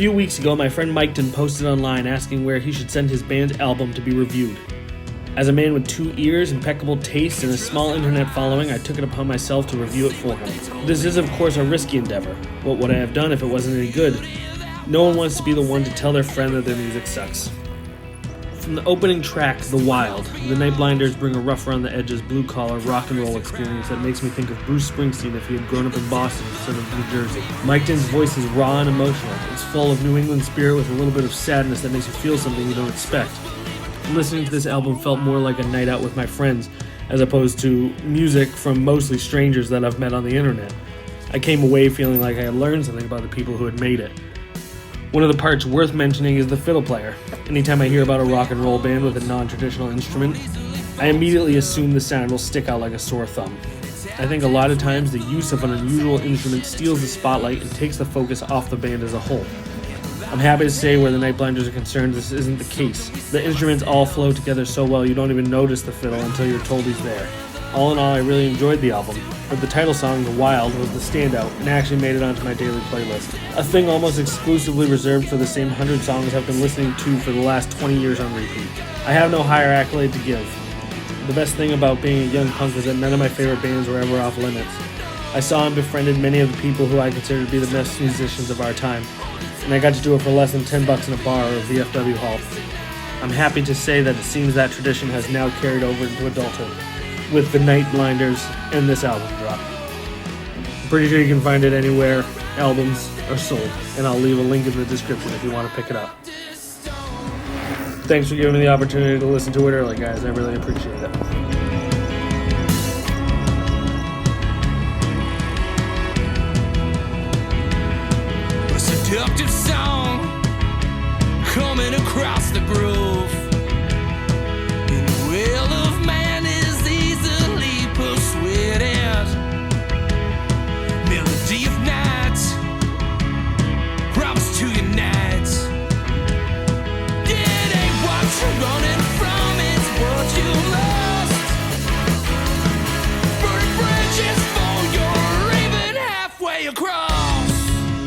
few weeks ago, my friend Miketon posted online asking where he should send his band's album to be reviewed. As a man with 2 ears, impeccable taste, and a small internet following, I took it upon myself to review it for him. This is, of course, a risky endeavor. What would I have done if it wasn't any good? No one wants to be the one to tell their friend that their music sucks. From the opening track, The Wild, the Nightblinders bring a rough around the edges, blue-collar, rock and roll experience that makes me think of Bruce Springsteen if he had grown up in Boston instead of New Jersey. Miketon's voice is raw and emotional. It's full of New England spirit with a little bit of sadness that makes you feel something you don't expect. Listening to this album felt more like a night out with my friends, as opposed to music from mostly strangers that I've met on the internet. I came away feeling like I had learned something about the people who had made it. One of the parts worth mentioning is the fiddle player. Anytime I hear about a rock and roll band with a non-traditional instrument, I immediately assume the sound will stick out like a sore thumb. I think a lot of times the use of an unusual instrument steals the spotlight and takes the focus off the band as a whole. I'm happy to say where the Nightblinders are concerned, this isn't the case. The instruments all flow together so well you don't even notice the fiddle until you're told he's there. All in all, I really enjoyed the album, but the title song, The Wild, was the standout and actually made it onto my daily playlist. A thing almost exclusively reserved for the same 100 songs I've been listening to for the last 20 years on repeat. I have no higher accolade to give. The best thing about being a young punk is that none of my favorite bands were ever off limits. I saw and befriended many of the people who I consider to be the best musicians of our time, and I got to do it for less than $10 in a bar or VFW hall. I'm happy to say that it seems that tradition has now carried over into adulthood, with the Nightblinders and this album drop. I'm pretty sure you can find it anywhere albums are sold, and I'll leave a link in the description if you want to pick it up. Thanks for giving me the opportunity to listen to it early, guys. I really appreciate it. A seductive song coming across the groove. And the will of man is easily persuaded. Melody of night, promise to unite. It ain't what you're running from.